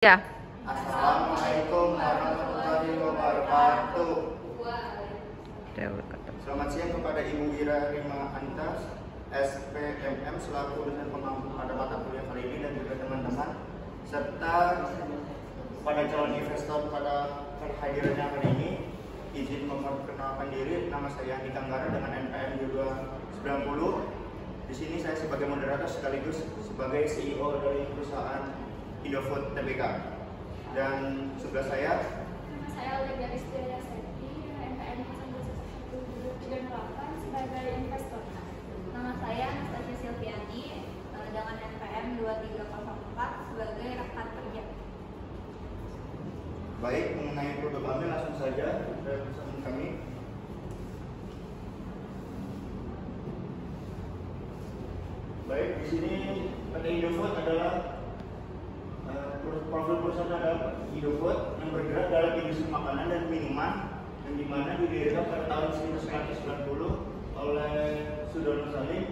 Ya. Assalamualaikum warahmatullahi wabarakatuh. Selamat siang kepada Ibu Ira Rima Antas, SPMM selaku dosen pengampu pada mata kuliah kali ini, dan juga teman-teman serta pada calon investor pada kehadirannya kali ini. Izin memperkenalkan diri, nama saya Andi Kanggara dengan NPM 290. Di sini saya sebagai moderator sekaligus sebagai CEO dari perusahaan Indofood Tbk. Dan sebelah saya Olivia Rizkyria Septi, NPM 021138 sebagai investor. Nama saya Anastasia Silviani dengan NPM 23004 sebagai rekan kerja. Baik, mengenai produk kami langsung saja ke perusahaan kami. Baik, di sini PT Indofood adalah profil perusahaan adalah Indofood yang bergerak dalam industri makanan dan minuman, yang dimana didirikan pada tahun 1990 oleh Sudarno Salim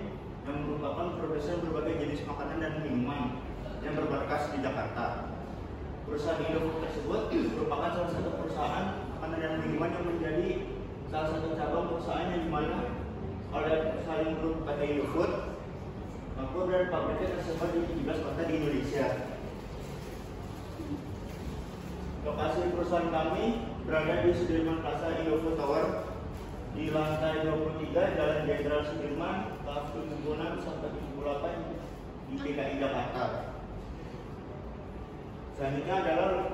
yang merupakan produsen berbagai jenis makanan dan minuman yang bermarkas di Jakarta. Perusahaan Indofood tersebut merupakan salah satu perusahaan makanan dan minuman yang menjadi salah satu cabang perusahaan yang dimana oleh Salim Group PT Indofood, dan pabriknya tersebar di 17 kota di Indonesia. Lokasi perusahaan kami berada di Sudirman Plaza Indofood Tower di lantai 23 Jalan Jenderal Sudirman, kelas 76 sampai 78 di DKI Jakarta. Selanjutnya adalah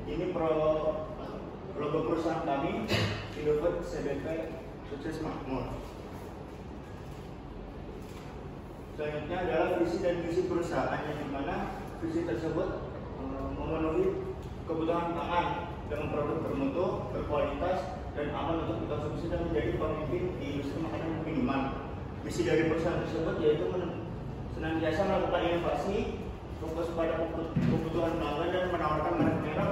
ini logo perusahaan kami, Indofood CBP Sukses Makmur. Selanjutnya adalah visi dan misi perusahaan, yang dimana visi tersebut memenuhi kebutuhan pangan dengan produk bermutu, berkualitas, dan aman untuk dikonsumsi dan menjadi pemimpin di industri makanan dan minuman. Misi dari perusahaan tersebut yaitu senantiasa melakukan inovasi, fokus pada kebutuhan pelanggan, dan menawarkan merek-merek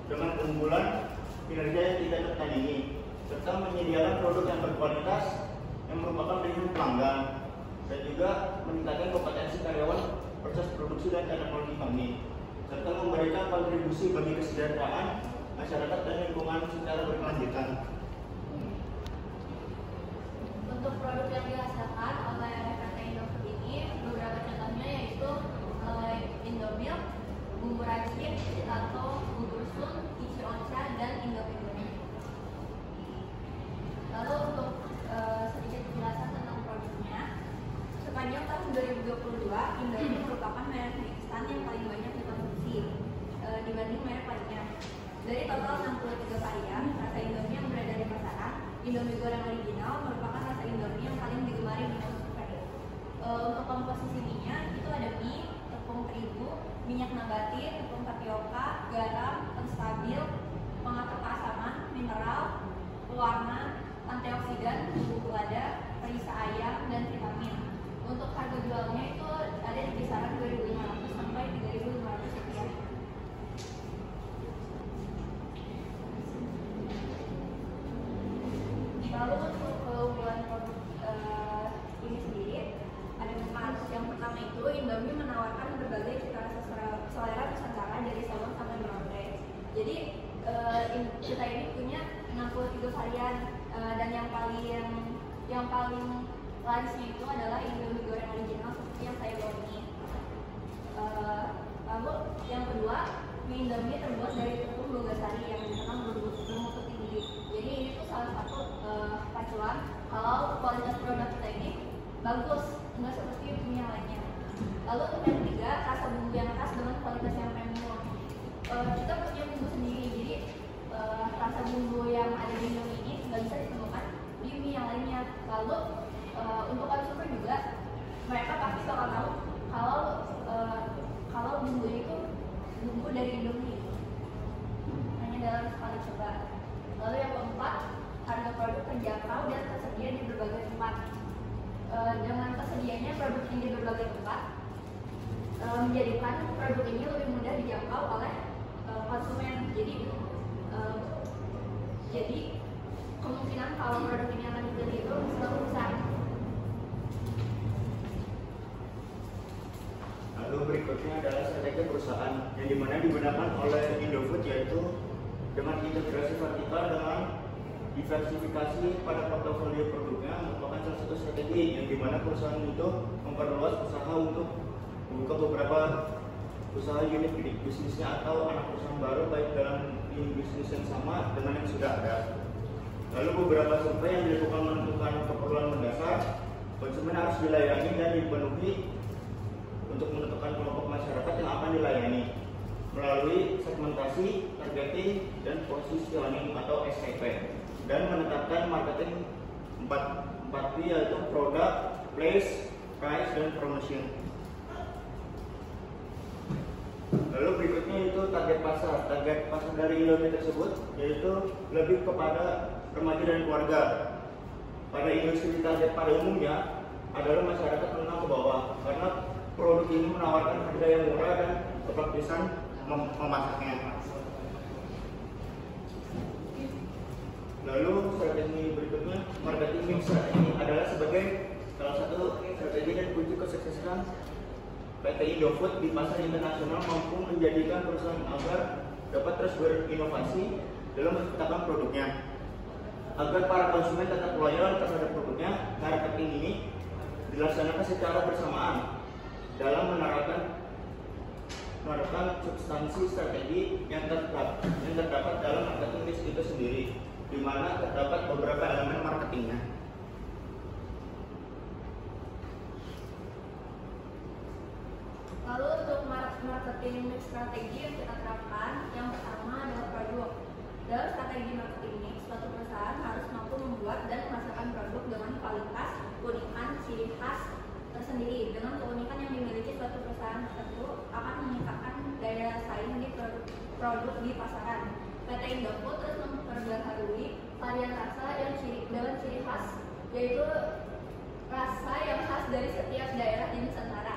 dengan keunggulan kinerja yang tidak tertandingi, serta menyediakan produk yang berkualitas yang merupakan pilihan pelanggan, dan juga meningkatkan kompetensi karyawan proses produksi dan teknologi kami, serta memberikan kontribusi bagi kesejahteraan masyarakat dan lingkungan secara berkelanjutan. Untuk produk yang dihasilkan oleh PT Indofood ini, beberapa contohnya yaitu Indomilk, bumbu racik atau bubur sun, ichi ocha, dan Indomie. Lalu untuk sedikit penjelasan tentang produknya, sepanjang tahun 2022, Indomie merupakan merek mie instan yang paling banyak dikonsumsi dibanding merek lainnya. Dari total 63 varian rasa Indomie yang berada di pasaran, Indomie goreng original merupakan rasa Indomie yang paling digemari di masyarakat. Untuk komposisi mie-nya itu ada mie, tepung terigu, minyak nabati, tepung tapioka, garam, stabil, pengatur keasaman, mineral, pewarna, antioksidan, bubuk lada, perisa ayam, dan vitamin. Untuk harga jualnya itu ada di kisaran 2.500 sampai 3.500 rupiah. Lalu untuk keunggulan produk ini sendiri ada 4. Yang pertama itu Indomie menawarkan berbagai cita rasa selera Nusantara dari Sabang sampai Merauke. Jadi kita ini punya 63 varian, dan yang paling larisnya itu adalah Indomie goreng original seperti yang saya bawa ini. Lalu yang kedua, mie Indomie terbuat dari tepung Bogasari yang dikenal bermutu tinggi. Jadi ini tuh salah satu pacuan kalau kualitas produk kita ini bagus, nggak seperti mie yang lainnya. Lalu untuk yang ketiga, rasa bumbu yang khas dengan kualitas yang premium. Kita punya bumbu sendiri, jadi rasa bumbu yang ada di Indomie ini nggak bisa ditemukan di mie yang lainnya. Lalu untuk konsumen juga, mereka pasti bakal tahu kalau bumbu itu bumbu dari Indomie, hanya dalam sekali coba. Lalu yang keempat, harga produk terjangkau dan tersedia di berbagai tempat. Dengan tersedianya produk ini di berbagai tempat, menjadikan produk ini lebih mudah dijangkau oleh konsumen. Jadi kemungkinan kalau produk ini akan dibeli itu selalu besar. Lalu berikutnya adalah strategi perusahaan yang dimana digunakan oleh Indofood, yaitu dengan integrasi vertikal dengan diversifikasi pada portofolio produknya merupakan salah satu strategi yang dimana perusahaan itu memperluas usaha untuk membuka beberapa usaha unit bisnisnya atau anak perusahaan baru baik dalam unit bisnis yang sama dengan yang sudah ada. Lalu beberapa survei yang dilakukan menentukan keperluan mendasar konsumen harus dilayani dan dipenuhi untuk menentukan kelompok masyarakat yang akan dilayani melalui segmentasi, targeting, dan positioning atau STP, dan menetapkan marketing 4P yaitu product, place, price, dan promotion. Lalu berikutnya itu target pasar. Target pasar dari Indomie tersebut yaitu lebih kepada remaja dan keluarga. Pada industri target pada umumnya adalah masyarakat menengah ke bawah karena produk ini menawarkan harga yang murah dan kepraktisan memasaknya. Lalu strategi berikutnya, marketing mix. Ini adalah sebagai salah satu strategi dan kunci kesuksesan PT Indofood di pasar internasional mampu menjadikan perusahaan agar dapat terus berinovasi dalam menciptakan produknya. Agar para konsumen tetap loyal terhadap produknya, marketing ini dilaksanakan secara bersamaan dalam menerapkan substansi strategi yang terdapat dalam marketing mix itu sendiri, di mana terdapat beberapa elemen marketingnya. Lalu untuk marketing mix strategi yang kita terapkan, yang pertama adalah produk. Dalam strategi marketing mix, suatu perusahaan harus mampu membuat dan memasarkan produk dengan kualitas, keunikan, ciri khas tersendiri. Dengan keunikan yang dimiliki suatu perusahaan tertentu akan meningkatkan daya saing di produk di pasaran. PT Indofood terus memperbaharui varian rasa yang dengan ciri khas, yaitu rasa yang khas dari setiap daerah di Nusantara.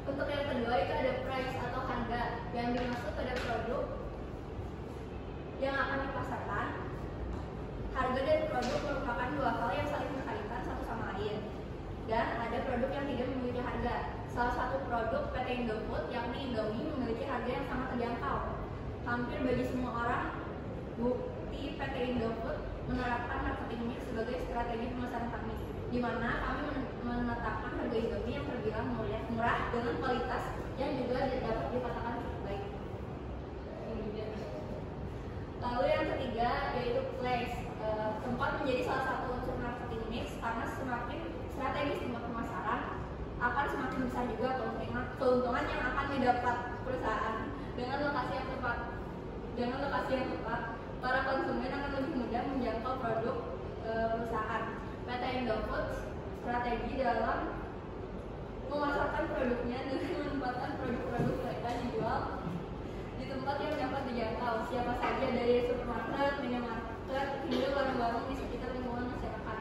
Untuk yang kedua itu ada price atau harga, yang dimaksud pada produk yang akan dipasarkan. Harga dan produk merupakan dua hal yang saling berkaitan satu sama lain, dan ada produk yang tidak memiliki harga. Salah satu produk PT Indofood yakni Indomie memiliki harga yang sangat terjangkau hampir bagi semua orang. Bukti PT Indofood menerapkan marketing mix sebagai strategi pemasaran kami, di mana kami menetapkan harga Indomie yang terbilang murah dengan kualitas yang juga dapat dikatakan cukup baik. Lalu yang ketiga yaitu place. Tempat menjadi salah satu unsur marketing mix karena semakin strategis tempat pemasaran akan semakin besar juga keuntungan yang akan didapat perusahaan. Dengan lokasi yang tepat, para konsumen akan lebih mudah menjangkau produk perusahaan. PT Indofood strategi dalam memasarkan produknya dengan menempatkan produk-produk mereka dijual di tempat yang dapat dijangkau siapa saja, dari supermarket, minimarket, hingga warung-warung di sekitar lingkungan masyarakat.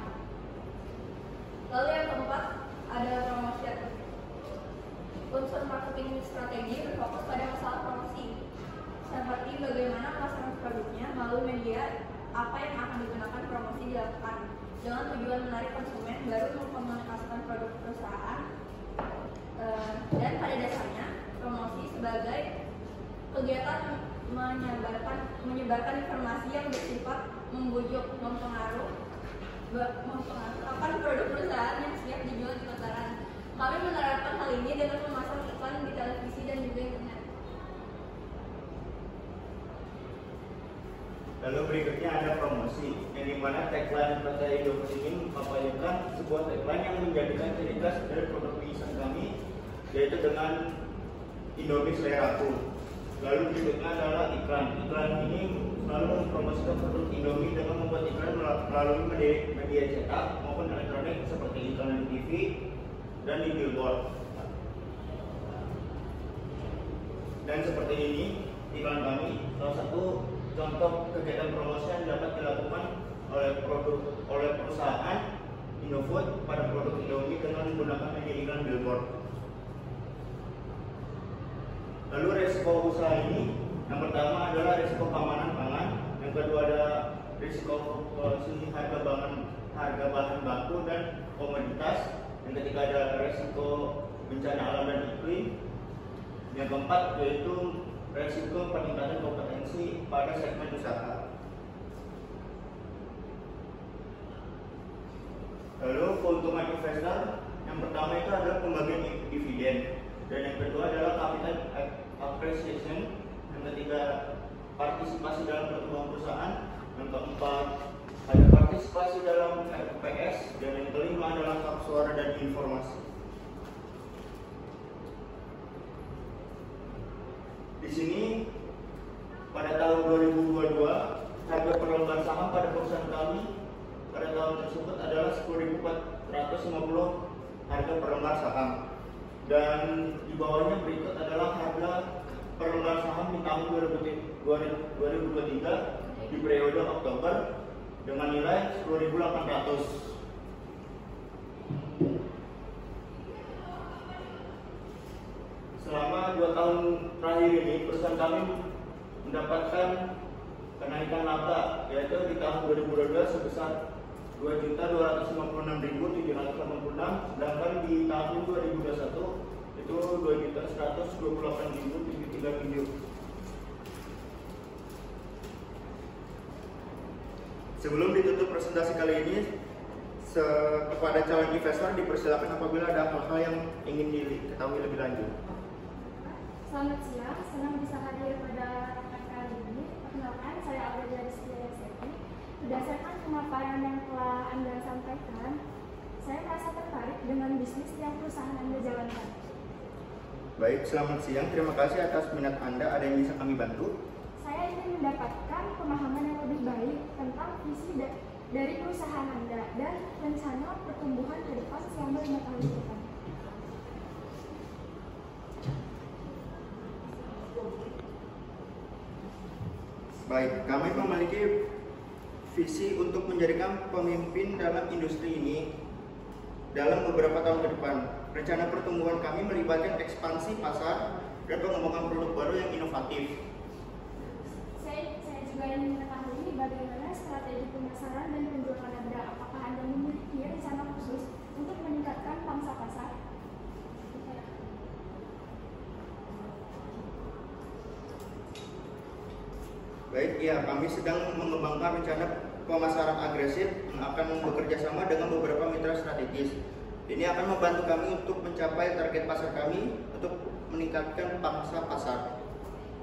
Lalu yang keempat ada promosi. Unsur marketing strategi berfokus pada masalah promosi, seperti bagaimana memasarkan produknya melalui media apa yang akan digunakan promosi dilakukan dengan tujuan menarik konsumen baru mengkomunikasikan produk perusahaan. Dan pada dasarnya promosi sebagai kegiatan menyebarkan informasi yang bersifat membujuk, mempengaruhkan produk perusahaan yang siap dijual di pasaran. Kami menerapkan hal ini dengan memasang iklan di televisi dan juga internet. Lalu berikutnya ada promosi, yang dimana tagline PT Indofood ini memaparkan sebuah tagline yang menjadikan ciri khas dari produk mixan kami, yaitu dengan Indomie seleraku. Lalu berikutnya adalah iklan. Iklan ini selalu mempromosikan produk Indomie dengan membuat iklan melalui media cetak maupun elektronik seperti iklan di TV dan di billboard. Dan seperti ini iklan kami salah satu contoh kegiatan promosi yang dapat dilakukan oleh perusahaan Indofood pada produk Indomie dengan menggunakan media iklan billboard. Lalu resiko usaha ini, yang pertama adalah risiko keamanan pangan, yang kedua ada risiko fluktuasi harga bahan baku dan komoditas, yang ketiga ada risiko bencana alam dan iklim. Yang keempat yaitu resiko peningkatan kompetensi pada segmen usaha. Lalu keuntungan investor yang pertama itu adalah pembagian dividen, dan yang kedua adalah capital appreciation, yang ketiga partisipasi dalam pertumbuhan perusahaan, yang keempat ada partisipasi dalam RPS, dan yang kelima adalah hak suara dan informasi. Di sini pada tahun 2022 harga per lembar saham pada perusahaan kami pada tahun tersebut adalah 10.450 harga per lembar saham, dan di bawahnya berikut adalah harga per lembar saham di tahun 2023 di periode Oktober dengan nilai 10.800. Selama 2 tahun terakhir ini perusahaan kami mendapatkan kenaikan laba, yaitu di tahun 2022 sebesar 2.256.786, sedangkan di tahun 2021 itu 2.128.073. Sebelum ditutup presentasi kali ini, kepada calon investor dipersilakan apabila ada hal-hal yang ingin diketahui lebih lanjut. Selamat siang, senang bisa hadir pada rapat kali ini. Perkenalkan, saya Alda dari SETI. Berdasarkan pemaparan yang telah Anda sampaikan, saya merasa tertarik dengan bisnis yang perusahaan Anda jalankan. Baik, selamat siang. Terima kasih atas minat Anda. Ada yang bisa kami bantu? Saya ingin mendapatkan pemahaman yang lebih baik tentang visi dari perusahaan Anda dan rencana pertumbuhan ke depan selama 5 tahun ke depan. Baik, kami memiliki visi untuk menjadikan pemimpin dalam industri ini dalam beberapa tahun ke depan. Rencana pertumbuhan kami melibatkan ekspansi pasar dan pengembangan produk baru yang inovatif. Saya juga ingin mengetahui bagaimana strategi pemasaran dan penjualan Anda. Apakah Anda memiliki rencana khusus untuk meningkatkan pangsa pasar? Baik, ya, kami sedang mengembangkan rencana pemasaran agresif yang akan bekerja sama dengan beberapa mitra strategis. Ini akan membantu kami untuk mencapai target pasar kami untuk meningkatkan pangsa pasar.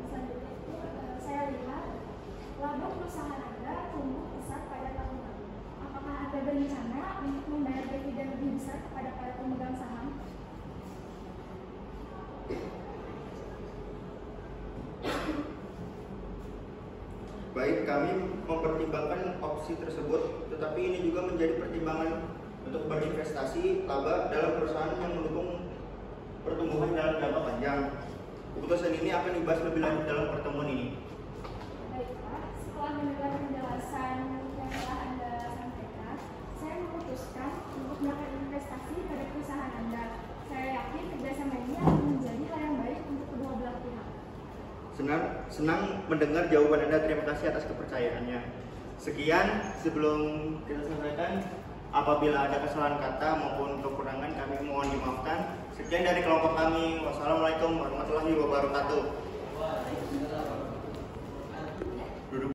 Selanjutnya, saya lihat laba perusahaan Anda tumbuh besar pada tahun lalu. Apakah Anda berencana untuk membayar dividen lebih besar kepada para pemegang saham? Baik, kami mempertimbangkan opsi tersebut, tetapi ini juga menjadi pertimbangan untuk berinvestasi laba dalam perusahaan yang mendukung pertumbuhan dalam jangka panjang. Keputusan ini akan dibahas lebih lanjut dalam pertemuan ini. Baik Pak, setelah mendengar penjelasan yang telah Anda sampaikan, saya memutuskan untuk melakukan investasi pada perusahaan Anda. Saya yakin kerjasama ini akan menjadi hal yang baik untuk kedua belah pihak. Senang mendengar jawaban Anda. Terima kasih atas kepercayaannya. Sekian, sebelum kita selesaikan, apabila ada kesalahan kata maupun kekurangan kami mohon dimaafkan. Sekian dari kelompok kami. Wassalamualaikum warahmatullahi wabarakatuh.